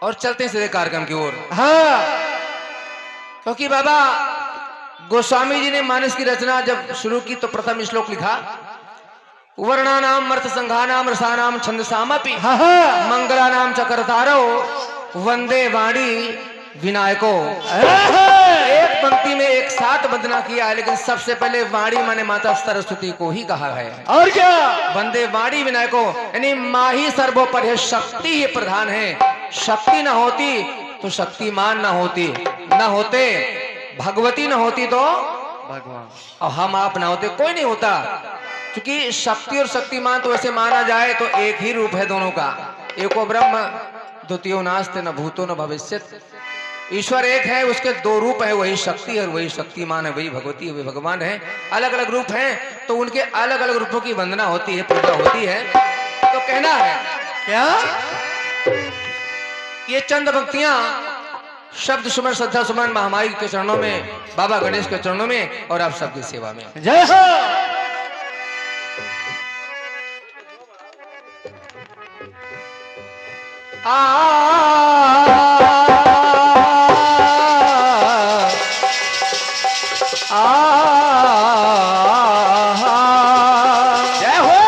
और चलते हैं सीधे कार्यक्रम की ओर। हाँ, क्योंकि बाबा गोस्वामी जी ने मानस की रचना जब शुरू की तो प्रथम श्लोक लिखा, वर्णानाम अर्थ संघानाम रसानाम छंदसामपि हाँ, हाँ। मंगलानाम चक्रधारो वंदे वाणी विनायको। एक पंक्ति में एक साथ वंदना किया है, लेकिन सबसे पहले वाणी माने माता सरस्वती को ही कहा है। और क्या? वंदे वाणी विनायको, यानी माँ ही सर्वोपरि है, शक्ति ही प्रधान है। शक्ति न होती तो शक्तिमान न होती, न होते भगवती न होती तो भगवान, और हम आप ना होते कोई नहीं होता। क्योंकि शक्ति और शक्तिमान तो ऐसे माना जाए तो एक ही रूप है दोनों का, एको ब्रह्म द्वितीयो नास्ति न भूतो न भविष्यत। ईश्वर एक है, उसके दो रूप है, वही शक्ति है, वही शक्तिमान है, वही भगवती है, वही भगवान है। अलग अलग रूप हैं तो उनके अलग अलग रूपों की वंदना होती है, पूजा होती है। तो कहना है क्या? ये चंद भक्तियां शब्द सुमन श्रद्धा सुमन महामाई के चरणों में, बाबा गणेश के चरणों में और आप सबकी सेवा में। जय हो। जय हो।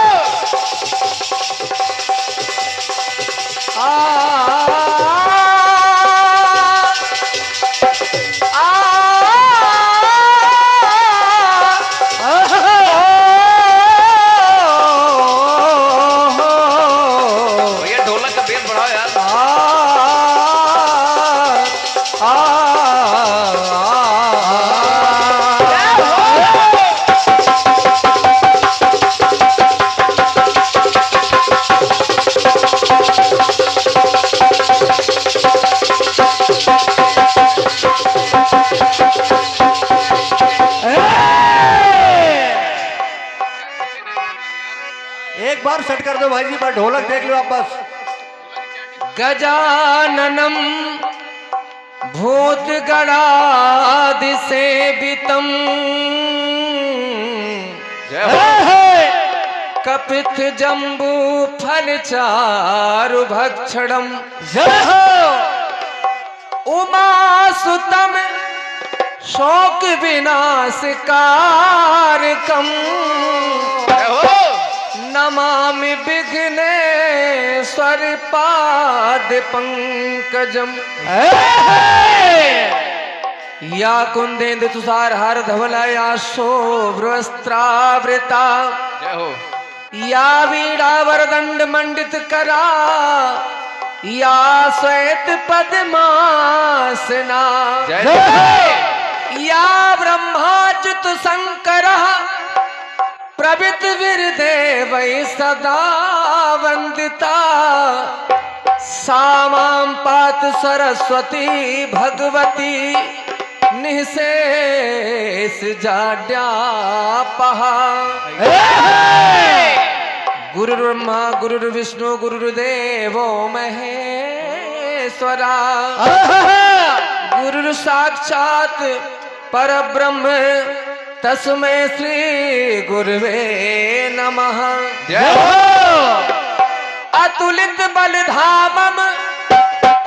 ये ढोलक का बेस बढ़ाओ यार। एक बार सेट कर दो भाई जी, पर ढोलक देख लो आप बस। गजाननम भूतगणादि सेवितम कपित जम्बू फल चारु भक्षणम जय हो। उमासुतम शोक विनाशकारकम नमामि विघ्नेश्वर पाद पंकजम। या कुंदेन्दु तुषार हार धवला या शोभ्रवस्त्रावृता या वीणा वरदंड मंडित करा या श्वेत पद्मासना या ब्रह्माच्युत शंकरः प्रभृत वीरदेव सदा वंदिता सामां पात सरस्वती भगवती निःशेष जाड्यापहा। गुरुर्ब्रह्मा गुरुर्विष्णु गुरुर्देवो महेश्वरा गुरुर् साक्षात् परब्रह्म तस्मै श्री गुरुवे नमः। अतुलित बलधामम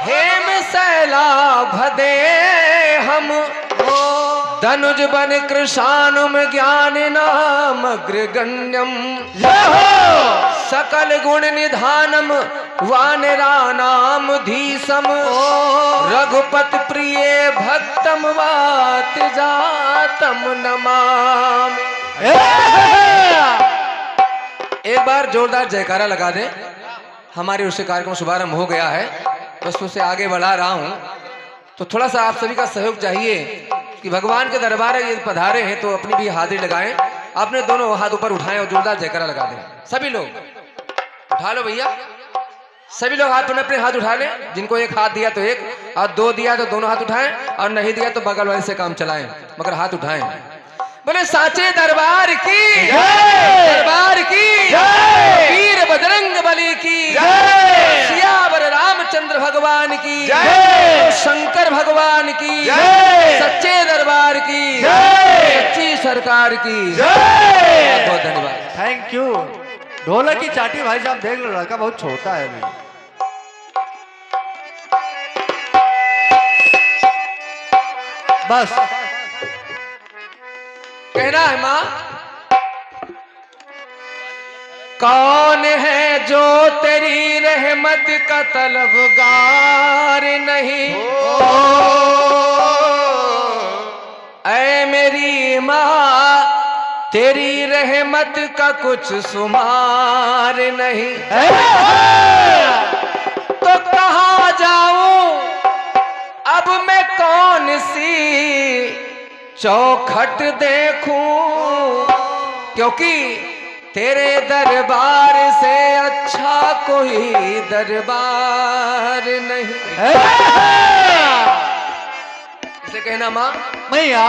हेम शैलाभदे हम धनुज बन कृशानुम ज्ञान नाम अग्रगण्यम। सकल गुण निधानम वानरानाम धीसम रघुपति प्रिय भक्तम वात जातम नमामि। एक बार जोरदार जयकारा लगा दें। हमारे उससे कार्यक्रम शुभारंभ हो गया है, बस उसे आगे बढ़ा रहा हूं, तो थोड़ा सा आप सभी का सहयोग चाहिए कि भगवान के दरबार ये पधारे हैं तो अपनी भी हाजिरी लगाएं। आपने दोनों हाथ ऊपर उठाएं और जोरदार जयकारा लगा दें। सभी लोग उठा लो भैया, सभी लोग हाथ अपने हाथ उठा लें। जिनको एक हाथ दिया तो एक, और दो दिया तो दोनों हाथ उठाएं, और नहीं दिया तो बगल वाले से काम चलाएं, मगर हाथ उठाएं। बोले साचे दरबार की दरबार की वीर बजरंग बली की सियावर रामचंद्र भगवान की शंकर भगवान की सच्चे दरबार की सच्ची सरकार की बहुत बहुत धन्यवाद। Thank you. ढोलक की चाटी भाई साहब देख लो, लड़का बहुत छोटा है अभी। बस कहना है माँ, कौन है जो तेरी रहमत का तलबगार नहीं, ऐ मेरी माँ तेरी रहमत का कुछ शुमार नहीं, तो कहाँ जाऊं अब मैं कौन सी चौखट देखूं, क्योंकि तेरे दरबार से अच्छा कोई दरबार नहीं। इसे कहना माँ, मैया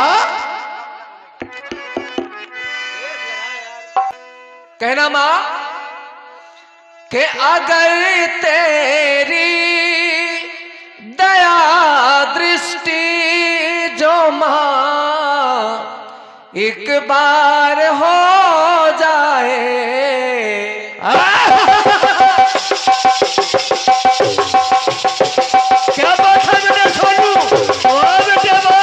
कहना माँ कि अगर तेरी दया दृष्टि जो माँ एक बार हो जाए, क्या बात है बेटा सोनू, वाह बेटा वाह,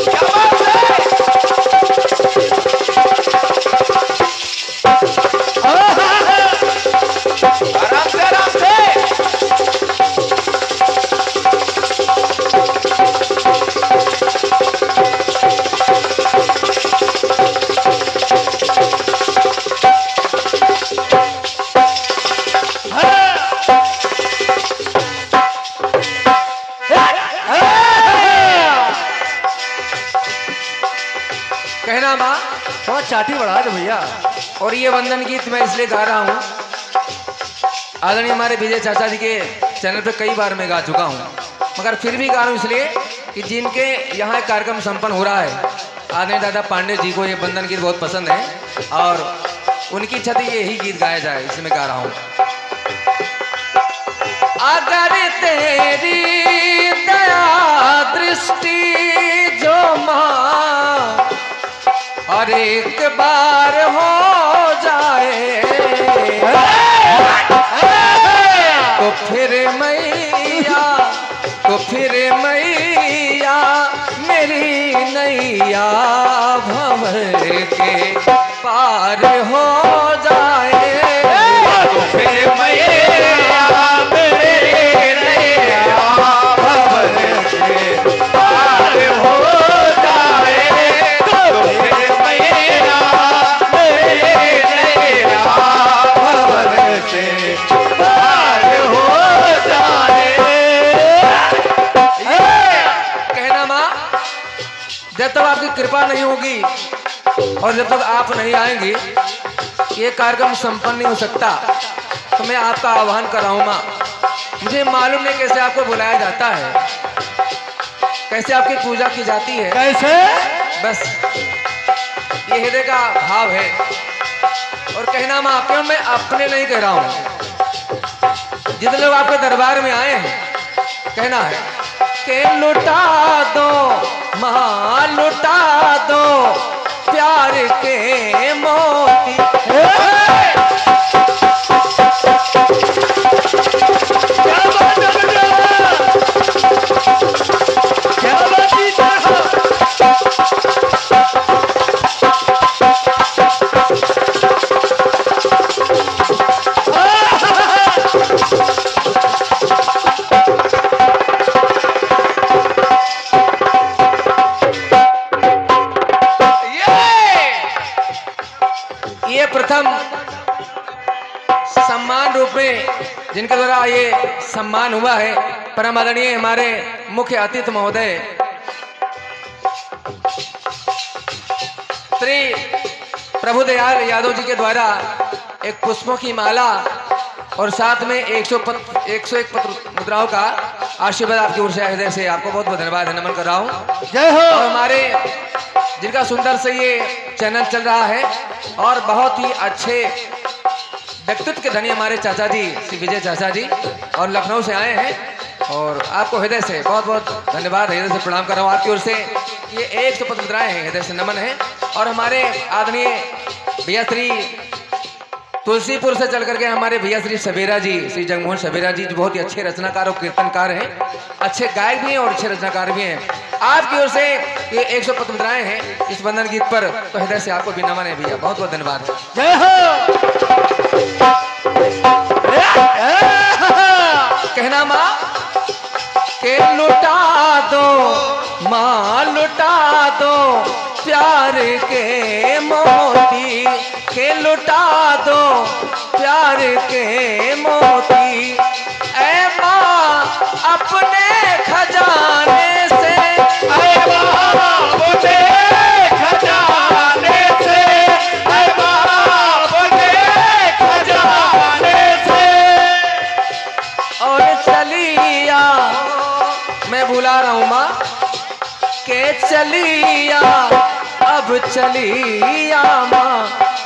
क्या बात है, आराम से आराम से। कहना माँ, थोड़ा चाटी बढ़ा दे भैया। और ये वंदन गीत मैं इसलिए गा रहा हूँ, आदरणीय हमारे विजय चाचा जी के चैनल पे कई बार मैं गा चुका हूँ, मगर फिर भी गा रहा हूँ इसलिए कि जिनके यहाँ एक कार्यक्रम संपन्न हो रहा है, आदरणीय दादा पांडे जी को ये वंदन गीत बहुत पसंद है और उनकी इच्छा थी यही गीत गाया जाए, इसलिए मैं गा रहा हूँ। अगर तेरी दया दृष्टि जो माँ और एक बार हो जाए, तो फिर मैया, तो फिर मैया मेरी नैया भंवर के पार हो जाए, तो फिर मैया मेरी नैया भंवर के पार हो जाए, तो फिर मैया मेरी नैया भंवर से पार हो जाए। कहना माँ, जब तक आपकी कृपा नहीं होगी और जब तक आप नहीं आएंगी ये कार्यक्रम संपन्न नहीं हो सकता, तो मैं आपका आह्वान कर रहा हूँ माँ। मुझे मालूम नहीं कैसे आपको बुलाया जाता है, कैसे आपकी पूजा की जाती है, कैसे? बस ये हृदय का भाव है। और कहना माँ, क्यों मैं अपने नहीं कह रहा हूँ, जितने लोग आपके दरबार में आए हैं, कहना है कि लुटा दो माँ, लुटा दो प्यार के मोती, क्या बात है बेटा, क्या बात है। ये प्रथम सम्मान रूप में जिनके द्वारा ये सम्मान हुआ है, परम आदरणीय हमारे मुख्य अतिथि महोदय श्री प्रभुदयाल यादव जी के द्वारा एक पुष्पों की माला और साथ में 101 पत्र मुद्राओं का आशीर्वाद आपकी ओर से हृदय से आपको बहुत बहुत धन्यवाद नमन कर रहा हूँ। जय हो। और हमारे जिनका सुंदर से ये चैनल चल रहा है और बहुत ही अच्छे व्यक्तित्व के धनी हमारे चाचा जी श्री विजय चाचा जी और लखनऊ से आए हैं और आपको हृदय से बहुत बहुत धन्यवाद, हृदय से प्रणाम कर रहा हूँ। आपकी ओर से ये 100 पत्र मुद्राएं हैं, हृदय से नमन है। और हमारे आदरणीय भैया श्री तुलसीपुर से चल करके हमारे भैया श्री सवेरा जी, श्री जगमोहन सवेरा जी, जो बहुत ही अच्छे रचनाकार और कीर्तनकार हैं, अच्छे गायक भी हैं और अच्छे रचनाकार भी हैं। आपकी ओर से ये 100 मुद्राएं हैं इस वंदन गीत पर, तो हृदय से आपको भी नमन है भैया, बहुत बहुत धन्यवाद। जय हो। कहना माँ के लुटा दो, माँ लुटा दो प्यार के मोती, के लुटा दो प्यार के मोती, ऐ माँ अपने खजाने से, ऐ माँ अपने खजाने से, ऐ माँ अपने खजाने से। और चलिया, मैं भुला रहा हूँ माँ, के चलिया अब चलिया माँ,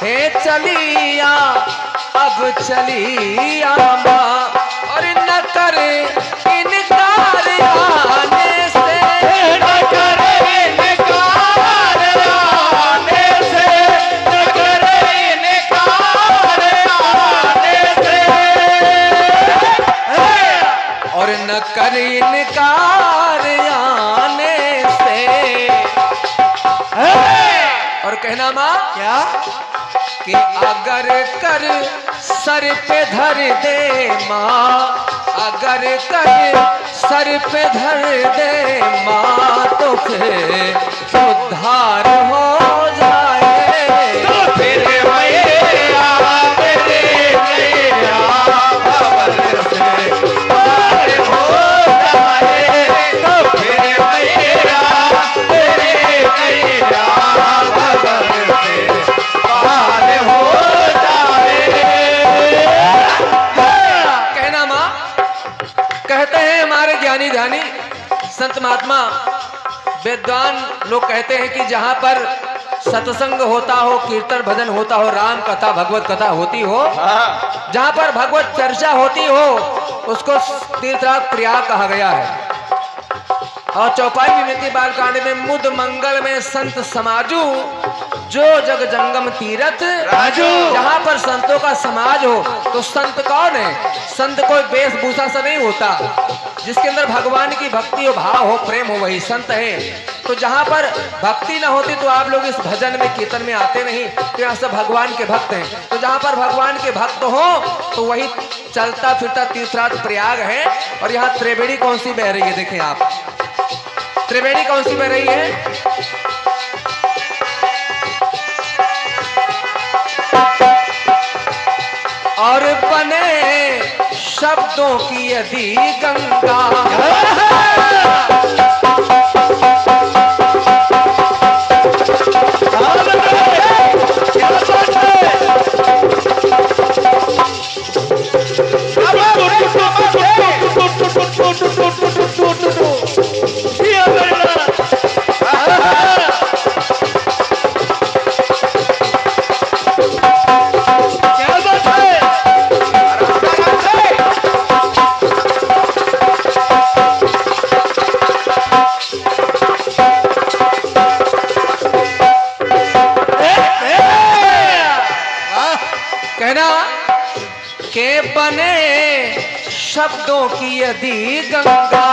हे चलिया अब चलिया माँ, और न कर इनकार आने से, न कर इनकार आने से, न कर इनकार आने से, और न कर इनकार आने से। और कहना माँ क्या कि अगर कर सर पे धर दे माँ, अगर कर सर पे धर दे माँ, तो फिर उद्धार हो जाए, तो फिर मैया मेरे मैया भंवर से पार हो जाए, तो फिर मैया मेरे मैया भंवर से पार हो जाए। कहना माँ, कहते हैं हमारे ज्ञानी ध्यानी संत महात्मा विद्वान लोग कहते हैं कि जहाँ पर सत्संग होता हो, कीर्तन भजन होता हो, राम कथा भगवत कथा होती हो, जहाँ पर भगवत चर्चा होती हो, उसको तीर्थराज प्रयाग कहा गया है। और चौपाई विनती बालकांड में मुद मंगल में संत समाजू, जो जग जंगम तीरथ राजू। जहाँ पर संतों का समाज हो, तो संत कौन है? संत कोई वेशभूषा से नहीं होता, जिसके अंदर भगवान की भक्ति हो, भाव हो, प्रेम हो, वही संत है। तो जहाँ पर भक्ति न होती तो आप लोग इस भजन में कीर्तन में आते नहीं, तो यहाँ सब भगवान के भक्त हैं। तो जहाँ पर भगवान के भक्त हो तो वही चलता फिरता तीर्थराज प्रयाग है। और यहाँ त्रिवेणी कौन सी बह रही है, देखें आप, त्रिवेणी कौन सी बह रही है? और बने शब्दों की यदि गंगा, कहना के बने शब्दों की यदि गंगा,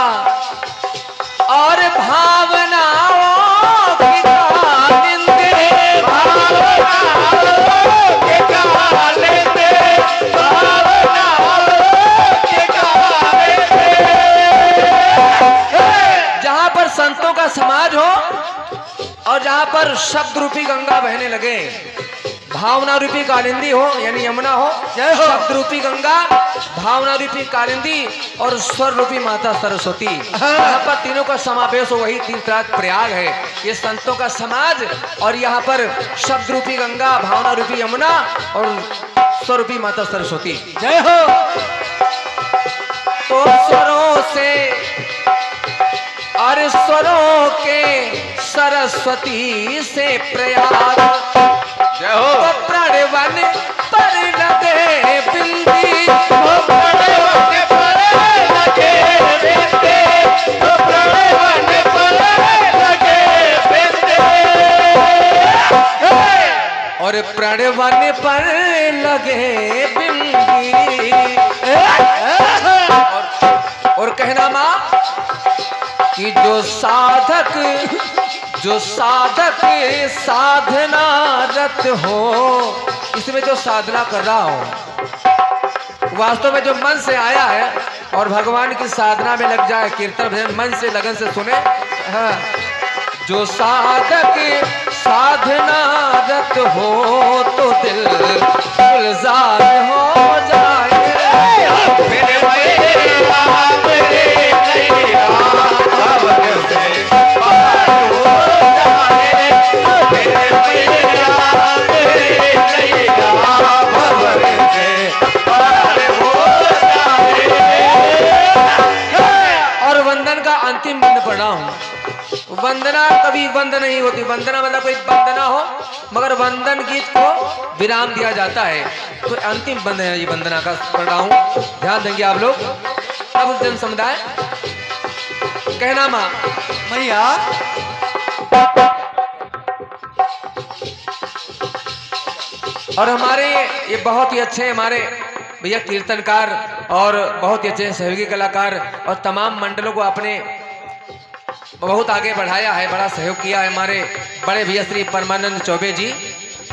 और भावनाओं की कालिंदी, भावनाओं की कालिंदी, भावनाओं की कालिंदी। जहां पर संतों का समाज हो और जहां पर शब्द रूपी गंगा बहने लगे, भावना रूपी कालिंदी हो यानी यमुना हो, शब्द रूपी गंगा, भावना रूपी कालिंदी और स्वर रूपी माता सरस्वती, यहाँ पर तीनों का समावेश हो, वही तीर्थराज प्रयाग है। ये संतों का समाज, और यहाँ पर शब्द रूपी गंगा, भावना रूपी यमुना और स्वर रूपी माता सरस्वती। जय हो। तो स्वरों से और स्वरों के सरस्वती से प्रयाग, जय हो। तो प्रणवन पर लगे बिंदी, तो प्रणवन पर लगे बिंदी, तो प्रणवन पर लगे बिंदी। और प्रणवन पर लगे बिंदी। और कहना माँ कि जो साधक साधना रत हो, इसमें जो साधना कर रहा हो वास्तव में जो मन से आया है और भगवान की साधना में लग जाए, कीर्तन भजन मन से लगन से सुने। हाँ। जो साधक साधना रत हो तो दिल गुलजार हो जाए। और वंदन का अंतिम बंद पढ़ा हूं। वंदना कभी बंद नहीं होती, वंदना मतलब कोई बंद ना हो, मगर वंदन गीत को विराम दिया जाता है। तो अंतिम बंद है ये वंदना का पढ़ रहा हूं, ध्यान देंगे आप लोग। अब जन समुदाय कहना माँ मैया और हमारे ये बहुत ही अच्छे हमारे भैया कीर्तनकार और बहुत ही अच्छे सहयोगी कलाकार और तमाम मंडलों को अपने बहुत आगे बढ़ाया है, बड़ा सहयोग किया है हमारे बड़े भैया श्री परमानंद चौबे जी,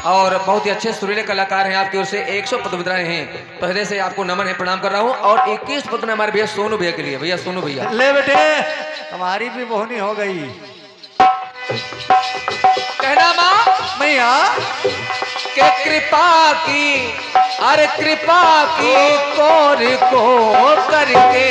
और बहुत ही अच्छे सुरीले कलाकार हैं। आपकी ओर से 100 पद मुद्राएं हैं, तो हृदय से आपको नमन है, प्रणाम कर रहा हूं। और 21 पद हमारे भैया सोनू भैया के लिए। भैया सोनू भैया ले बेटे, हमारी भी बोहनी हो गई। कहना माँ मैया के कृपा की, अरे कृपा की कोर को करके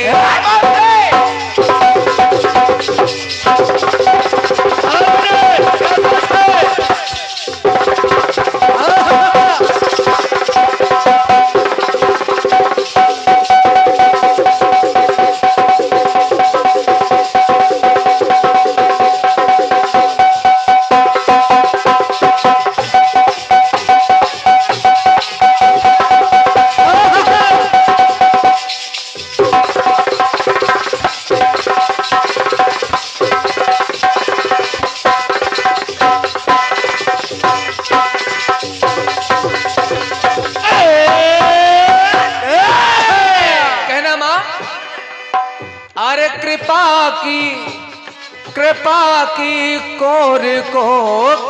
कृपा की कोर को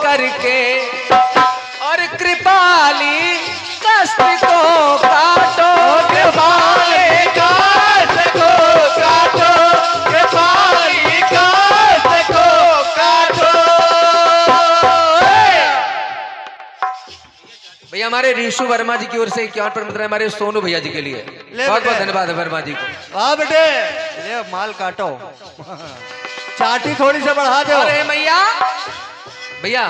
करके और कृपाली कष्ट को काटो, कृपाली कष्ट को काटो, कृपाली कष्ट को काटो। भैया हमारे ऋषु वर्मा जी की ओर से 51 पर मुद्रा हमारे सोनू भैया जी के लिए बहुत बहुत धन्यवाद है वर्मा जी को। वाह बेटे, ले माल काटो, चाटी थोड़ी से बढ़ा दो। अरे मैया भैया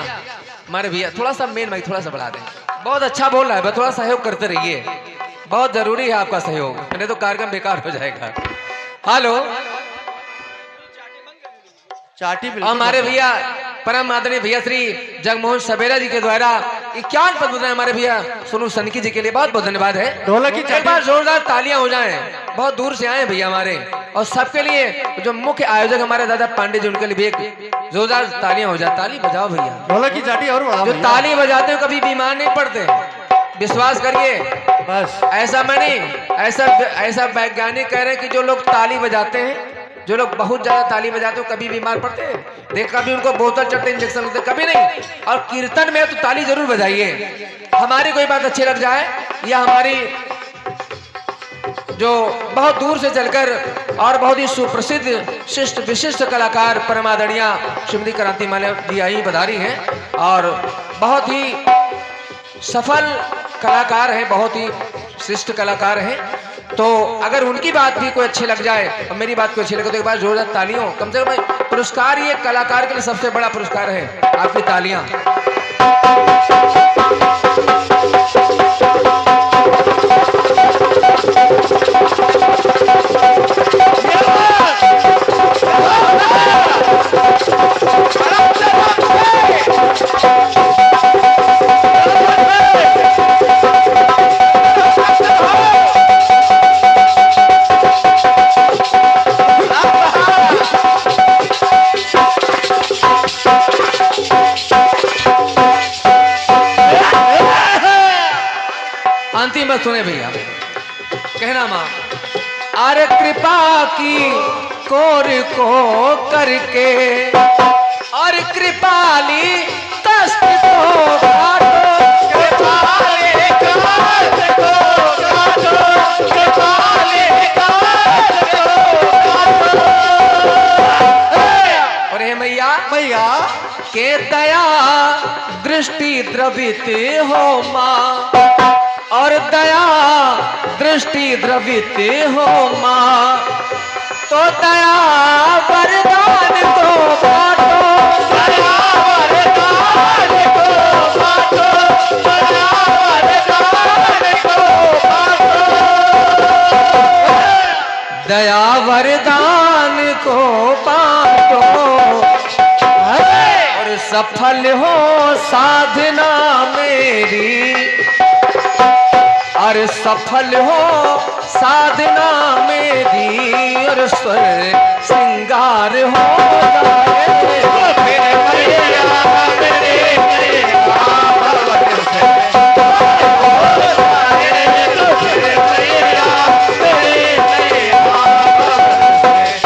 हमारे भैया थोड़ा सा मेन माइक थोड़ा सा बढ़ा दें, बहुत अच्छा बोल रहा है, थोड़ा सहयोग करते रहिए, बहुत जरूरी है आपका सहयोग, नहीं तो कार्यक्रम बेकार हो जाएगा। हेलो चाटी हमारे भैया परम आदरणीय भैया श्री जगमोहन सवेरा जी के द्वारा 51 पद मुद्राएं हमारे भैया सोनू सनकी जी के लिए बहुत बहुत धन्यवाद है। ढोलक की एक बार जोरदार तालियां हो जाएं, बहुत दूर से आए भैया हमारे, और सबके लिए जो मुख्य आयोजक हमारे दादा पांडे जी उनके लिए भी एक जोरदार तालियां हो जाए। ताली बजाओ भैया, ढोलक की चाटी और बढ़ाओ। जो ताली बजाते हो कभी बीमार नहीं पड़ते, विश्वास करिए। बस ऐसा मैं नहीं, ऐसा वैज्ञानिक कह रहे हैं कि जो लोग ताली बजाते हैं, जो लोग बहुत ज्यादा ताली बजाते हो कभी बीमार पड़ते हैं? देख कभी उनको बोतल चढ़ते इंजेक्शन होते कभी नहीं। और कीर्तन में तो ताली जरूर बजाइए। हमारी कोई बात अच्छी लग जाए या हमारी जो बहुत दूर से चलकर और बहुत ही सुप्रसिद्ध शिष्ट विशिष्ट कलाकार परमादरणीय श्रीमती क्रांति माल्या जी आई पधारी हैं और बहुत ही सफल कलाकार हैं, बहुत ही शिष्ट कलाकार हैं। तो अगर उनकी बात भी कोई अच्छी लग जाए और मेरी बात कोई अच्छी लगे तो एक बार जोरदार तालियों, कम से कम पुरस्कार ये कलाकार के लिए सबसे बड़ा पुरस्कार है, आपकी तालियां। सुने भैया, कहना माँ, अरे कृपा की कोर को करके और कृपाली कष्ट को काटो, कृपाली कष्ट को काटो, कृपाली कष्ट को काटो। और हे मैया मैया के दया दृष्टि द्रवित हो माँ, और दया दृष्टि द्रवित हो माँ, तो दया वरदान को बांटो, दया वरदान को बांटो, दया वरदान को बांटो, दया वरदान को बांटो, और सफल हो साधना मेरी, और सफल हो साधना मेरी, और स्वर श्रृंगार हो जाए मेरे मैया, मेरे मैया भवन से हो जाए, मेरे मैया, मेरे मैया भवन से हो जाए,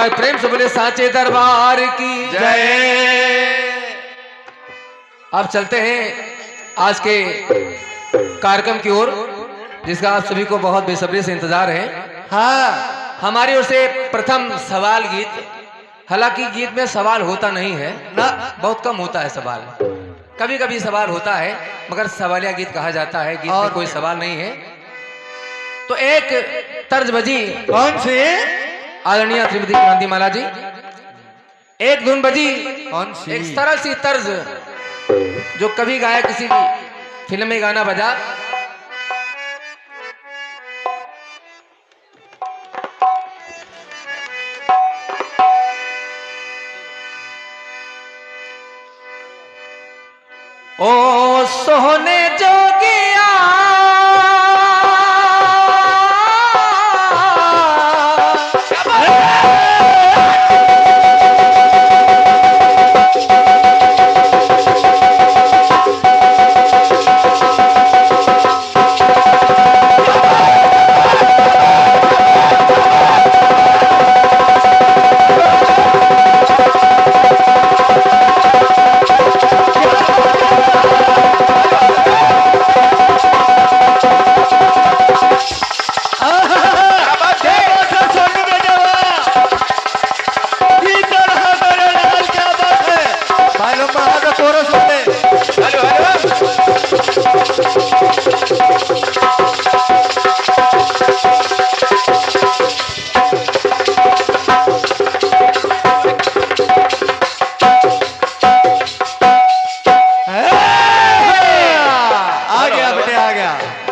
प्रेम से बोले साचे दरबार की जय। अब चलते हैं आज के कार्यक्रम की ओर, जिसका आप सभी को बहुत बेसब्री से इंतजार है। हाँ हमारी ओर से प्रथम सवाल गीत, हालांकि गीत में सवाल होता नहीं है ना, बहुत कम होता है सवाल, कभी कभी सवाल होता है, मगर सवालिया गीत कहा जाता है, गीत में कोई सवाल नहीं है। तो एक तर्ज बजी, कौन सी? आदरणीय श्रीमती क्रांति माला जी, एक धुन बजी, कौन सी? एक सरल सी तर्ज जो कभी गाया किसी भी फिल्म में गाना बजा। ओ सोने जोगिया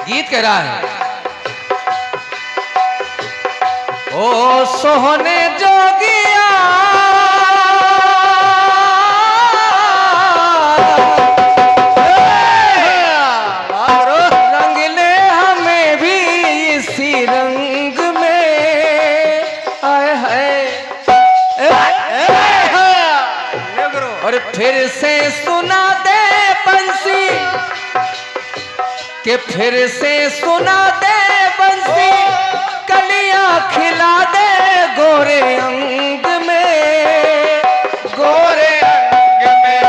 गीत कह रहा है, ओ सोहने जोगिया रंग ले हमें भी इसी रंग में, आए है और फिर से सुना दे बंसी, कि फिर से सुना दे बंसी, कलियां खिला दे गोरे अंग में, गोरे अंग में।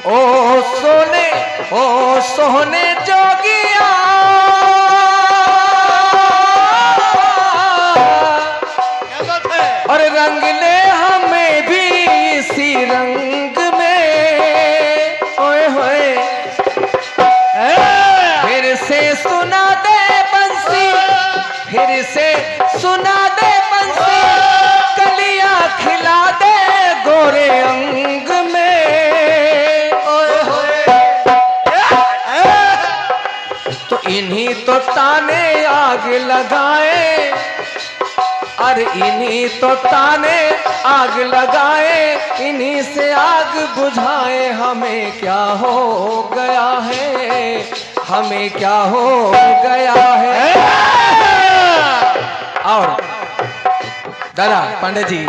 ओ सोने जोगिया और रंग ले हमें भी इसी रंग में, ओए होए फिर से सुना दे बंसी, फिर से सुना दे बंसी, कलियां खिला दे गोरे अंग में, ओए इन्हीं तो ताने आग लगाए, अरे इन्हीं तो ताने आग लगाए, इन्हीं से आग बुझाए। हमें क्या हो गया है, हमें क्या हो गया है। और दादा पांडे जी,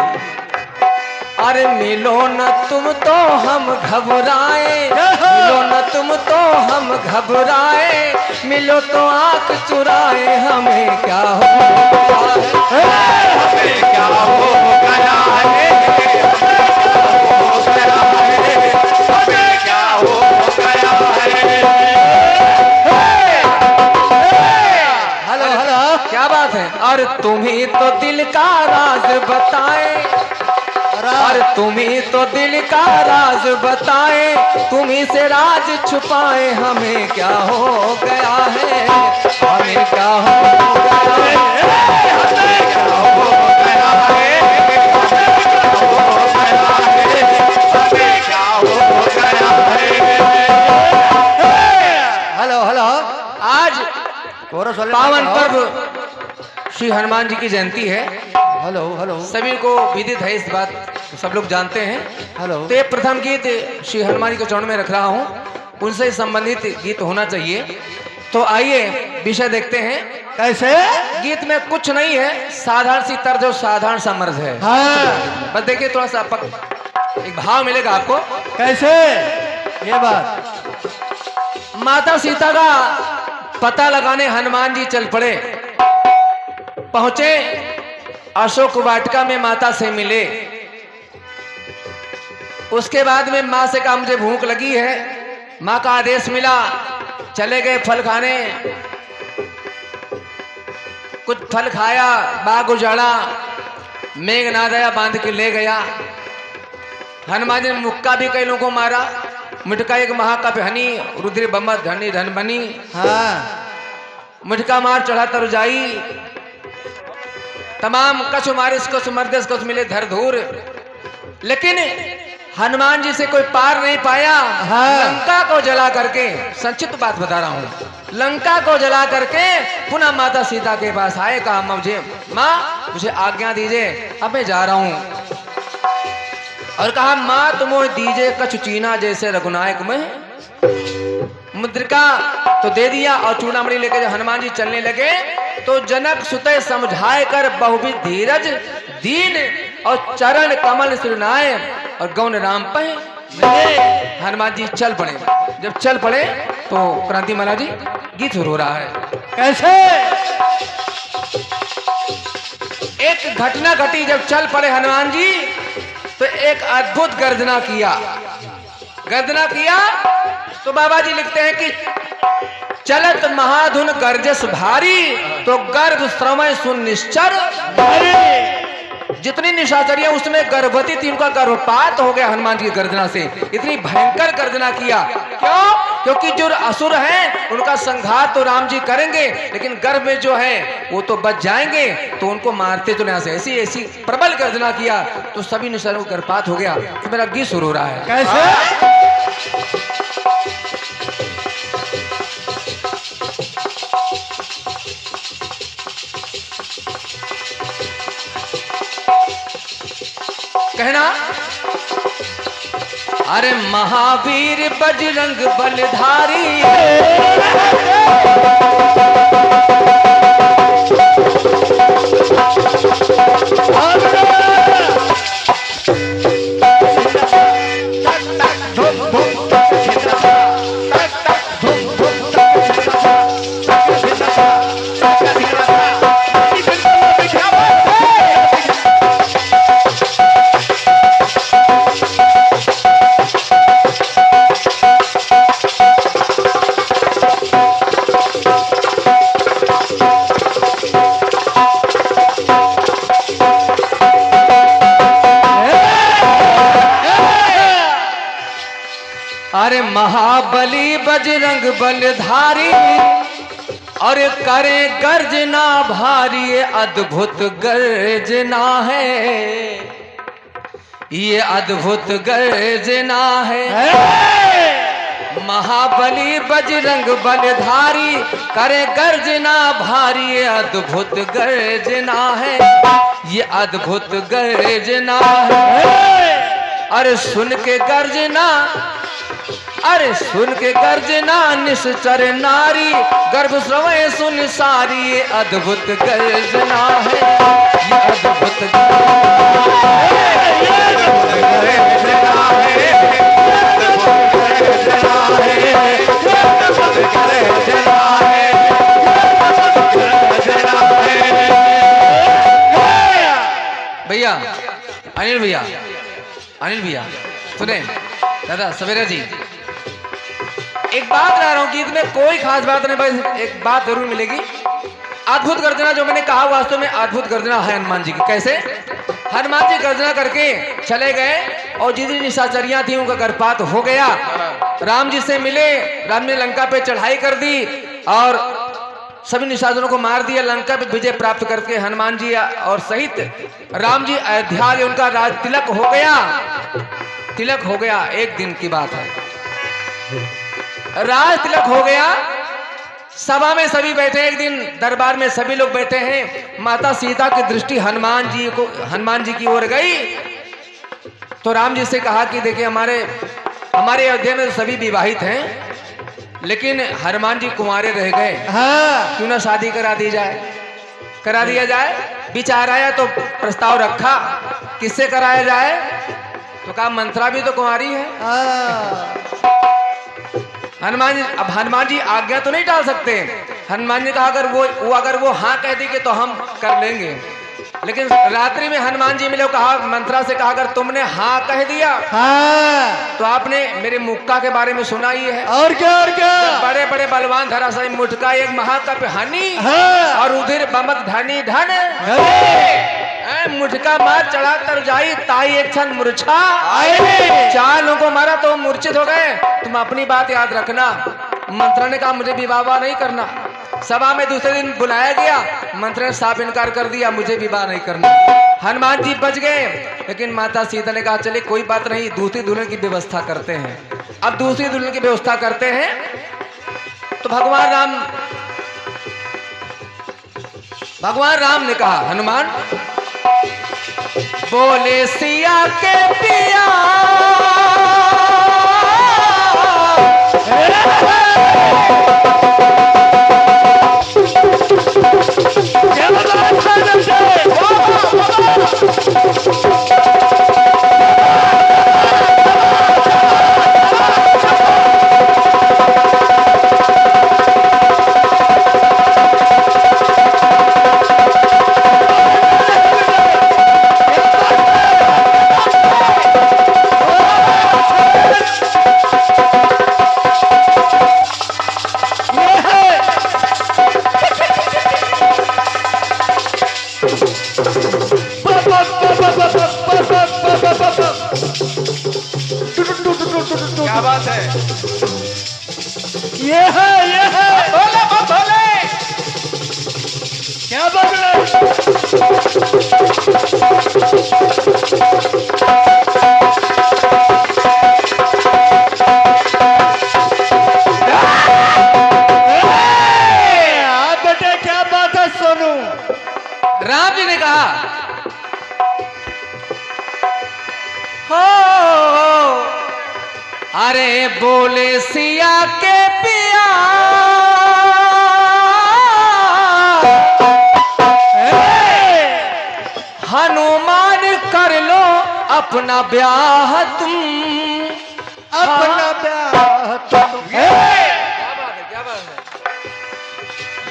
अरे मिलो न तुम तो हम घबराए, मिलो न तुम तो हम घबराए, मिलो तो आंख चुराए। हमें क्या हो गया है, हमें क्या हो गया है, हमें क्या हो गया है। हेलो हेलो, क्या बात है। और तुम ही तो दिल का राज बताए, और तुम ही तो दिल का राज बताए, तुम ही से राज छुपाए। हमें क्या हो गया है, हमें क्या हो गया है, हमें क्या हो गया है, हमें क्या हो गया है। हेलो हेलो, आज कोरस वाले पावन बताओ। पर्व श्री हनुमान जी की जयंती है। हेलो हेलो सभी को विदित है, इस बात सब लोग जानते हैं। हेलो, तो ये प्रथम गीत श्री हनुमान जी के चरण में रख रहा हूँ, उनसे संबंधित गीत होना चाहिए। तो आइए विषय देखते हैं। कैसे? गीत में कुछ नहीं है, साधारण सी तर्ज और साधारण सा मर्ज है। हाँ, बस देखिए थोड़ा सा एक भाव मिलेगा आपको। कैसे ये बात? माता सीता का पता लगाने हनुमान जी चल पड़े। पहुंचे अशोक वाटिका में, माता से मिले। उसके बाद में माँ से कहा मुझे भूख लगी है। माँ का आदेश मिला, चले गए फल खाने। कुछ फल खाया, बाग उजाड़ा, मेघनाद आया बांध के ले गया। हनुमान जी ने मुक्का भी कई लोगों को मारा। मुटका एक महाकाव्य हनी रुद्र बम्मा धनी धन बनी। हाँ, मुटका मार चढ़ा तरजाई, तमाम कछ मारिस कुछ मर्दस कुछ मिले धर धूर। लेकिन हनुमान जी से कोई पार नहीं पाया। हाँ। लंका को जला करके, संक्षिप्त बात बता रहा हूं, लंका को जला करके पुनः माता सीता के पास आए। कहा मुझे माँ मुझे आज्ञा दीजिए, अब मैं जा रहा हूं। और कहा माँ तुम दीजिए कछु चीना जैसे रघुनायक में। मुद्रिका तो दे दिया और चूड़ामणि लेकर जब हनुमान जी चलने लगे तो जनक सुते समझाए कर बहुविध धीरज दीन और चरण कमल सुनाए और गौन राम पे हनुमान जी चल पड़े। जब चल पड़े तो क्रांति महाराज जी गीत शुरू हो रहा है। कैसे? एक घटना घटी, जब चल पड़े हनुमान जी तो एक अद्भुत गर्जना किया। गर्जना किया तो बाबा जी लिखते हैं कि चलत महाधुन गर्जस भारी, तो गर्भ श्रवण सुन निश्चर। जितनी निशाचरियां उसमें गर्भवती थी, उनका गर्भपात हो गया हनुमान जी की गर्जना से। इतनी भयंकर गर्जना किया। क्यों? क्योंकि जो असुर हैं उनका संघार तो राम जी करेंगे, लेकिन गर्भ में जो है वो तो बच जाएंगे, तो उनको मारते तो नहीं। ऐसी ऐसी प्रबल गर्जना किया तो सभी निशाचरों को गर्भपात हो गया। तो मेरा गीत शुरू हो रहा है। कैसे? कहना अरे महावीर बजरंग बलधारी, अरे महाबली बजरंग बलधारी, और करे गर्जना भारी। ये अद्भुत गर्जना है, ये अद्भुत गर्जना है। महाबली बजरंग बलधारी करे गर्जना भारी, ये अद्भुत गर्जना है, ये अद्भुत गर्जना है। अरे सुन के गर्जना, अरे सुन के गर्जना निश्चर नारी, गर्भ स्रवय सुन सारी, ये अद्भुत गर्जना है, ये अद्भुत गर्जना है। भैया अनिल भैया, अनिल भैया सुने दादा सवेरा जी, एक बात कह रहा हूँ, गीत में कोई खास बात नहीं, बस एक बात जरूर मिलेगी। अद्भुत गर्जना जो मैंने कहा वास्तव में अद्भुत गर्जना है हनुमान जी की। कैसे? हनुमान जी गर्जना करके चले गए और जितनी निशाचरियां थी उनका गर्भपात हो गया। राम जी से मिले, राम ने लंका पे चढ़ाई कर दी और सभी निशाचरों को मार दिया, लंका पे विजय प्राप्त करके हनुमान जी और सहित राम जी अयोध्या में उनका राज तिलक हो गया। तिलक हो गया, एक दिन की बात है, राज तिलक हो गया। सभा में सभी बैठे, एक दिन दरबार में सभी लोग बैठे हैं। माता सीता की दृष्टि हनुमान जी की ओर गई तो राम जी से कहा कि देखिए हमारे अयोध्या में सभी विवाहित हैं, लेकिन हनुमान जी कुंवारे रह गए, हाँ। क्यों ना शादी करा दिया जाए। विचार आया तो प्रस्ताव रखा, किससे कराया जाए? तो कहा मंत्रा भी तो कुंवारी है। हनुमान जी आज्ञा तो नहीं डाल सकते। हनुमान जी कहा अगर वो हाँ कह देगी तो हम कर लेंगे। लेकिन रात्रि में हनुमान जी मिले, कहा मंत्रा से कहा अगर तुमने हाँ कह दिया हाँ। तो आपने मेरे मुक्का के बारे में सुना ही है। और क्या बड़े बड़े बलवान धराशायी मुटका एक महाकप हानि, हाँ। और उधर बमत धनी धन, मुटका मार चढ़ा तर जाई ताई एक क्षण मूर्छा आए। 4 लोगों को मारा तो मूर्छित हो गए। तुम अपनी बात याद रखना। मंत्रा ने कहा मुझे विवाह नहीं करना। सभा में दूसरे दिन बुलाया गया, मंत्री ने साफ इनकार कर दिया, मुझे विवाह नहीं करना। हनुमान जी बच गए, लेकिन माता सीता ने कहा चले कोई बात नहीं, दूसरी दुल्हन की व्यवस्था करते हैं। अब दूसरी दुल्हन की व्यवस्था करते हैं तो भगवान राम ने कहा हनुमान बोले सिया के पिया क्या बात है? ये है बोले क्या बात है? बेटे क्या बात है सोनू? राम जी ने कहा हो अरे बोले सिया के पिया हनुमान कर लो अपना ब्याह तुम, अपना ब्याह तुम। क्या बात है?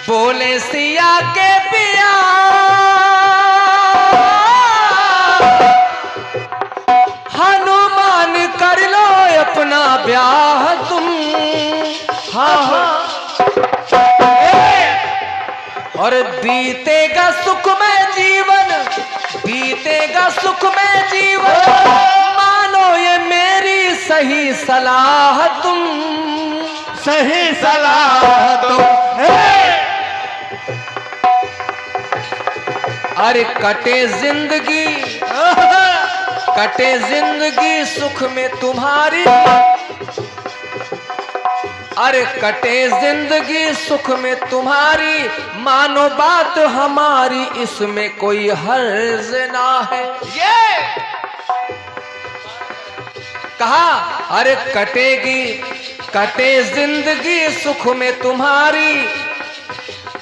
बोले सिया के पिया हनुमान कर लो अपना ब्याह तुम, हाँ और बीतेगा सुखमय जीवन, बीतेगा सुखमय जीवन, मानो ये मेरी सही सलाह तुम, सही सलाह तुम। अरे कटे जिंदगी सुख में तुम्हारी, अरे कटे जिंदगी सुख में तुम्हारी, मानो बात हमारी, इसमें कोई हर्ज ना है। ये कहा अरे कटे जिंदगी सुख में तुम्हारी,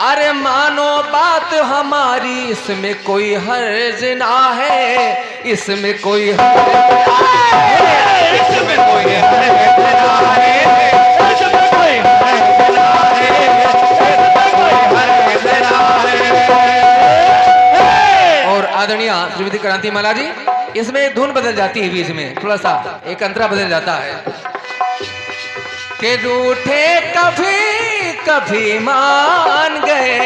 अरे मानो बात हमारी, इसमें कोई हर्ज ना है, इसमें कोई हर्ज ना है, इसमें कोई हर्ज ना है, इसमें कोई हर्ज ना है, इसमें कोई हर्ज ना है। और आदरणीय श्रीमती क्रांति माला जी, इसमें धुन बदल जाती है बीच में, थोड़ा सा एक अंतरा बदल जाता है कि रूठे कभी कभी मान गए,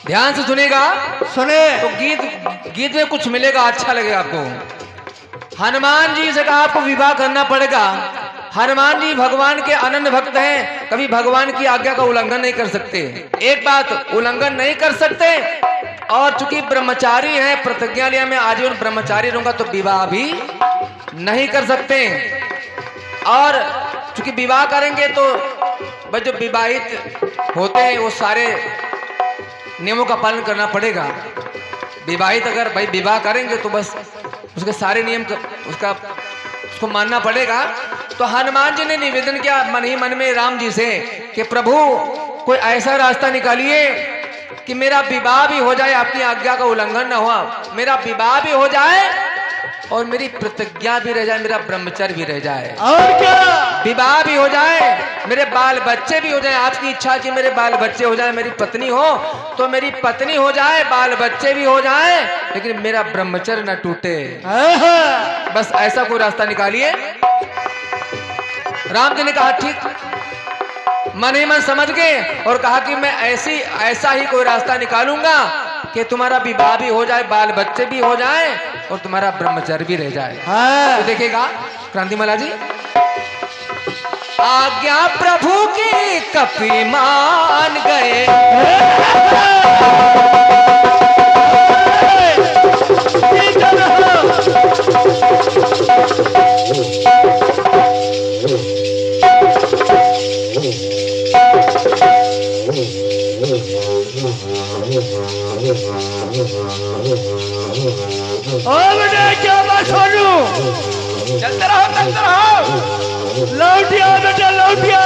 ध्यान से सुनेगा सुने तो गीत में कुछ मिलेगा, अच्छा लगेगा आपको। हनुमान जी से कहा आपको विवाह करना पड़ेगा। हनुमान जी भगवान के अनन्य भक्त हैं, कभी भगवान की आज्ञा का उल्लंघन नहीं कर सकते। एक बात उल्लंघन नहीं कर सकते, और चूंकि ब्रह्मचारी है, प्रतिज्ञा लिया मैं आजीवन ब्रह्मचारी रहूंगा, तो विवाह भी नहीं कर सकते। और चूंकि विवाह करेंगे तो बस जो विवाहित होते हैं वो सारे नियमों का पालन करना पड़ेगा। विवाहित अगर भाई विवाह करेंगे तो बस उसके सारे नियम उसको मानना पड़ेगा। तो हनुमान जी ने निवेदन किया मन ही मन में राम जी से कि प्रभु कोई ऐसा रास्ता निकालिए कि मेरा विवाह भी हो जाए, आपकी आज्ञा का उल्लंघन न हुआ, मेरा विवाह भी हो जाए और मेरी प्रतिज्ञा भी रह जाए, मेरा ब्रह्मचर्य भी रह जाए, और क्या, विवाह भी हो जाए, मेरे बाल बच्चे भी हो जाए। आपकी इच्छा कि मेरे बाल बच्चे हो जाए, मेरी पत्नी हो तो मेरी पत्नी हो जाए, बाल बच्चे भी हो जाए, लेकिन मेरा ब्रह्मचर्य न टूटे। बस ऐसा कोई रास्ता निकालिए। राम जी ने कहा ठीक, मन ही मन समझ गए और कहा कि मैं ऐसा ही कोई रास्ता निकालूंगा कि तुम्हारा विवाह भी हो जाए, बाल बच्चे भी हो जाए और तुम्हारा ब्रह्मचर्य भी रह जाए। तो देखिएगा क्रांतिमाला जी, आज्ञा प्रभु की कपि मान गए, क्या बात सोनू, चलते रहो लौटिया बेटा लौटिया।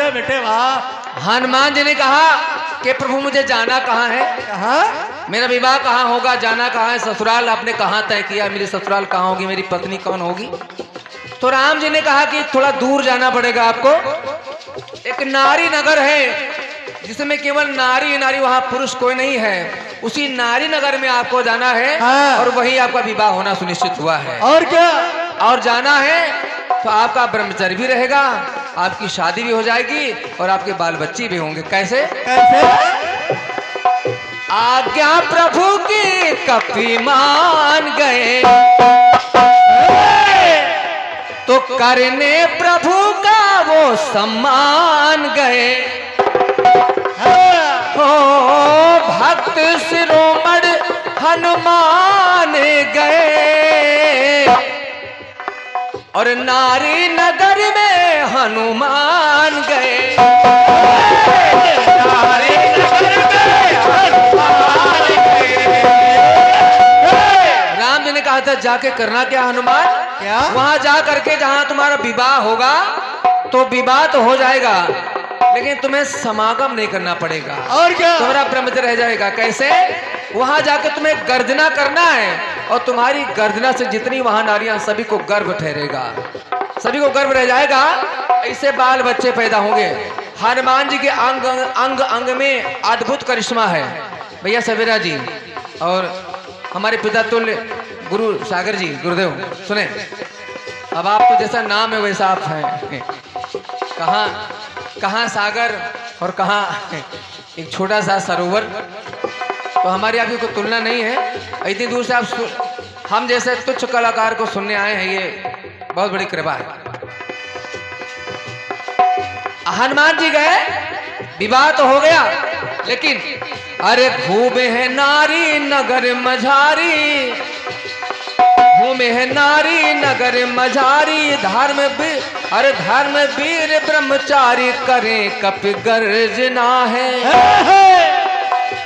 बेटे वाह। हनुमान जी ने कहा कि प्रभु मुझे जाना कहाँ है, मेरा विवाह कहाँ होगा, जाना कहाँ है, ससुराल आपने कहाँ तय किया, मेरी ससुराल कहाँ होगी, मेरी पत्नी कौन होगी। तो राम जी ने कहा कि थोड़ा दूर जाना पड़ेगा आपको, एक नारी नगर है जिसमें केवल नारी ही नारी, वहां पुरुष कोई नहीं है, उसी नारी नगर में आपको जाना है। और वही आपका विवाह होना सुनिश्चित हुआ है। और क्या, और जाना है तो आपका ब्रह्मचर्य भी रहेगा, आपकी शादी भी हो जाएगी और आपके बाल बच्चे भी होंगे। कैसे कैसे? आज्ञा प्रभु की कपि मान गए, तो करने प्रभु का वो सम्मान गए। हो भक्त शिरोमणि हनुमान गए, और नारी नगर में हनुमान गए, नारी नगर में चाहता है जाके करना क्या हनुमान? क्या? वहां जा करके जहां तुम्हारा विवाह होगा तो विवाह तो हो जाएगा, लेकिन तुम्हें समागम नहीं करना पड़ेगा। और क्या? तुम्हारा ब्रह्मचर्य रह जाएगा। कैसे? वहां जाके तुम्हें गर्जना करना है और तुम्हारी गर्जना से जितनी वहां नारियां सभी को गर्व ठहरेगा, सभी को गर्व रह जाएगा। ऐसे बाल बच्चे पैदा होंगे। हनुमान जी के अंग अंग अंग में अद्भुत करिश्मा है भैया सवेरा जी और हमारे पिता तुल्य गुरु सागर जी, गुरुदेव सुने। अब आप तो जैसा नाम है वैसा आप हैं। कहाँ सागर और कहाँ एक छोटा सा सरोवर, तो हमारी आपकी कोई तुलना नहीं है। इतनी दूर से आप हम जैसे तुच्छ कलाकार को सुनने आए हैं, ये बहुत बड़ी कृपा है। हनुमान जी गए, विवाह तो हो गया, लेकिन अरे घूमे है नारी नगर मझारी, घूमे है नारी नगर मझारी, धर्म वीर ब्रह्मचारी, करें कप गर्जना है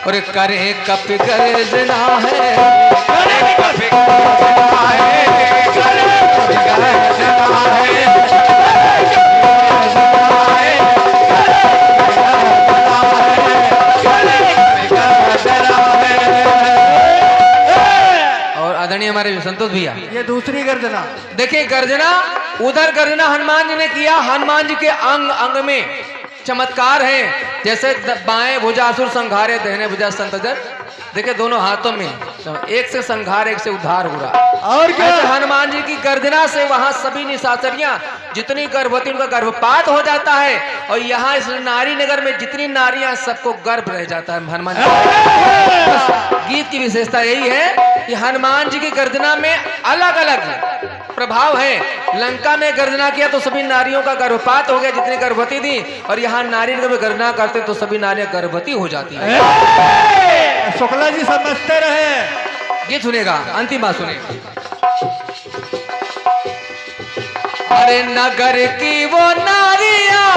और करें कप गर्जना है, करें कप गर्जना है, करें कप गर्जना है। आदरणीय हमारे संतोष भैया, ये दूसरी गर्जना देखिए। गर्जना उधर गर्जना हनुमान जी ने किया। हनुमान जी के अंग अंग में चमत्कार है, जैसे बाएं भुजा असुर संघारे, दाहिने भुजा संतजन। देखिए दोनों हाथों में एक से संघार एक से उद्धार हो रहा। और क्या? हनुमान जी की गर्जना से वहां सभी निशाचरियां जितनी गर्भवती उनका गर्भपात हो जाता है, और यहाँ इस नारी नगर में जितनी नारियां सबको गर्भ रह जाता है हनुमान जी। गीत की विशेषता यही है कि हनुमान जी की गर्जना में अलग अलग प्रभाव है। लंका में गर्जना किया तो सभी नारियों का गर्भपात हो गया जितनी गर्भवती थी, और यहाँ नारी नगर में गर्जना करते तो सभी नारियां गर्भवती हो जाती है। शुक्ला जी समझते रहे। गीत सुनेगा, अंतिम बात सुने। अरे नगर की वो नारियां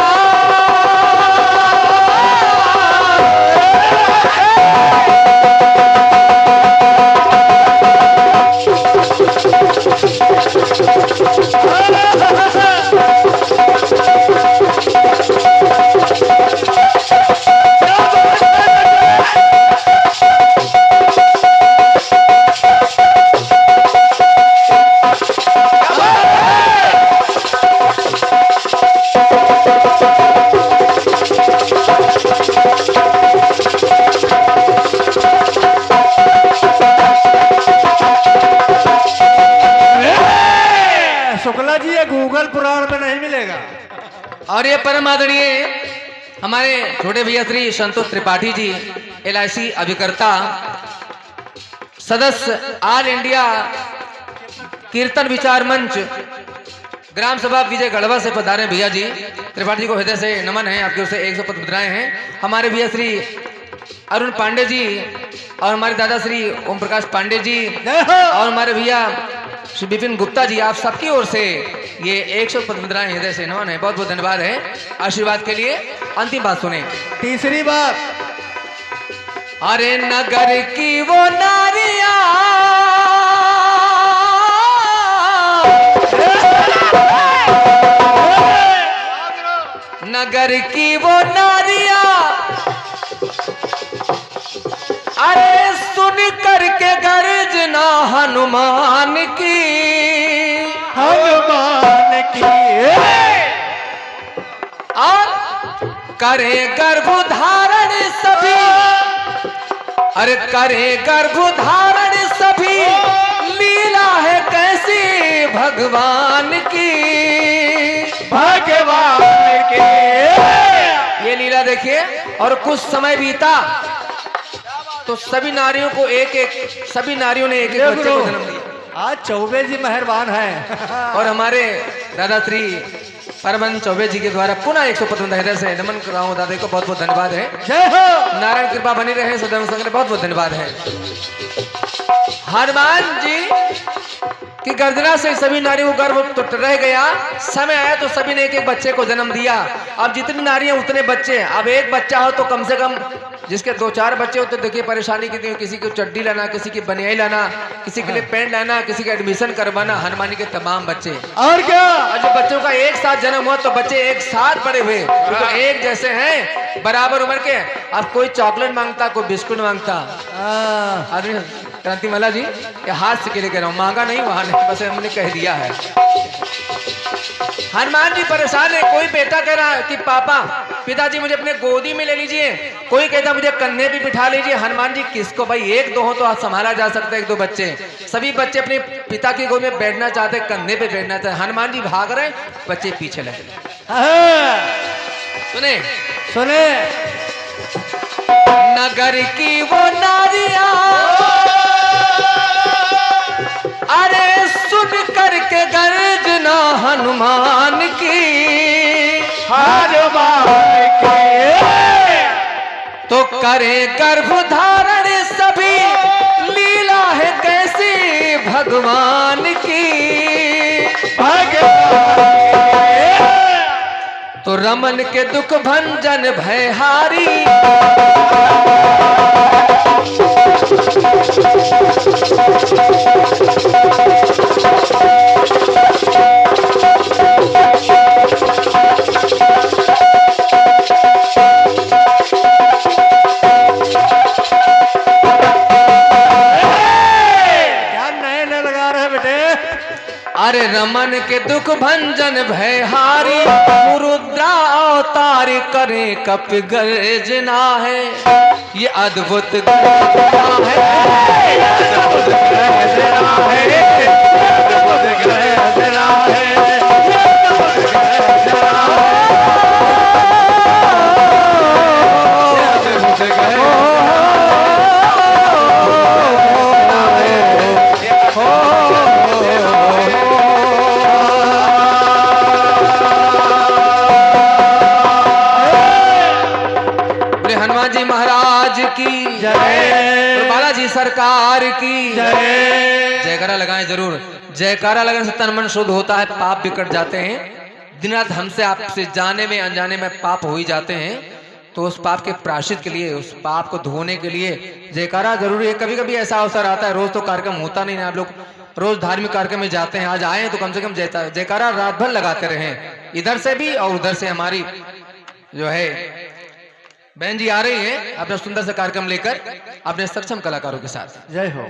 शुक्ला जी ये गूगल पुराण में नहीं मिलेगा। और ये परम आदरणीय हमारे छोटे भैया श्री संतोष त्रिपाठी जी, LIC अभिकर्ता, सदस्य ऑल इंडिया कीर्तन विचार मंच, ग्राम सभा विजय गढ़वा से पधारे भैया जी। त्रिपाठी जी को हृदय से नमन है, आपकी ओर से 100 पद मुद्राएं हैं। हमारे भैया श्री अरुण पांडे जी और हमारे दादा श्री ओम प्रकाश पांडे जी और हमारे भैया श्री विपिन गुप्ता जी, आप सबकी ओर से ये 100 पद मुद्राएं हृदय से नमन है। बहुत बहुत धन्यवाद है आशीर्वाद के लिए। अंतिम बात सुने। तीसरी बात, अरे नगर की वो नारियां नगर की वो नारियां, अरे सुन करके गर्जना हनुमान की, हनुमान की, और करे गर्भ धारण सभी, अरे करे गर्भ धारण सभी, लीला है कैसी भगवान की, भगवान की। ये लीला देखिए। और कुछ समय बीता तो सभी नारियों को सभी नारियों ने एक एक बच्चे को जन्म दिया। आज चौबे जी मेहरबान हैं। और हमारे दादा श्री परमन चौबे जी के द्वारा पुनः 100 पद हृदय से नमन कर रहा हूँ। दादा को बहुत बहुत धन्यवाद है। जय हो। नारायण कृपा बनी रहे सदैव संग, बहुत बहुत धन्यवाद है। हनुमान जी की गर्जना से सभी नारियों को गर्भ तो रह गया। समय आया तो सभी ने एक एक बच्चे को जन्म दिया। अब जितनी नारियां उतने बच्चे। अब एक बच्चा हो तो कम से कम जिसके 2-4 बच्चे होते देखिए परेशानी कितनी हो, किसी को चड्डी लाना, किसी की बनियाई लाना, किसी के लिए पेंट लाना, किसी का एडमिशन करवाना, हनुमान जी के तमाम बच्चे। और क्या, और जब बच्चों का एक साथ जन्म हुआ तो बच्चे एक साथ बड़े हुए, तो एक जैसे हैं, बराबर उम्र के। अब कोई चॉकलेट मांगता, कोई बिस्कुट मांगता। आदमी क्रांति माला जी ये हाथ से के लिए कह रहा हूँ, मांगा नहीं वहां नहीं, बस हमने कह दिया है। हनुमान जी परेशान है। कोई बेटा कह रहा है कि पापा पिताजी मुझे अपने गोदी में ले लीजिए, कोई कहता मुझे कंधे पे बिठा लीजिए। हनुमान जी किसको भाई, एक दो हो तो आज संभाला जा सकता है, एक दो बच्चे, सभी बच्चे अपने पिता की गोद में बैठना चाहते, कंधे पे बैठना चाहते। हनुमान जी भाग रहे, बच्चे पीछे लगे। सुने सुने, नगर की वो नारियां अरे सुन करके गर्जना हनुमान की, हनुमान की तो करे गर्भ धारण सभी, लीला है कैसी भगवान की। तो रमन के दुख भंजन भयहारी, अरे रमन के दुख भंजन भयहारी, रुद्रा अवतार करे कप गर्जना है, ये अद्भुत गर्जना है, अद्भुत गर्जना है, अद्भुत गर्जना है, अद्भुत गर्जना है। की जय, बालाजी सरकार की जय। जयकारा लगाएं जरूर, जयकारा लगाने से तन मन शुद्ध होता है, पाप बिकट जाते हैं। दिन रात हमसे आपसे जाने में अनजाने में पाप हो ही जाते हैं, तो उस पाप के प्रायश्चित के लिए, उस पाप को धोने के लिए जयकारा जरूरी है। कभी कभी ऐसा अवसर आता है, रोज तो कार्यक्रम होता नहीं है, आप लोग रोज धार्मिक कार्यक्रम में जाते हैं, आज आए तो कम से कम जयकारा रात भर लगाते रहे, इधर से भी और उधर से। हमारी जो है बहन जी आ रही हैं अपना सुंदर सा कार्यक्रम लेकर अपने सक्षम कलाकारों के साथ। जय हो।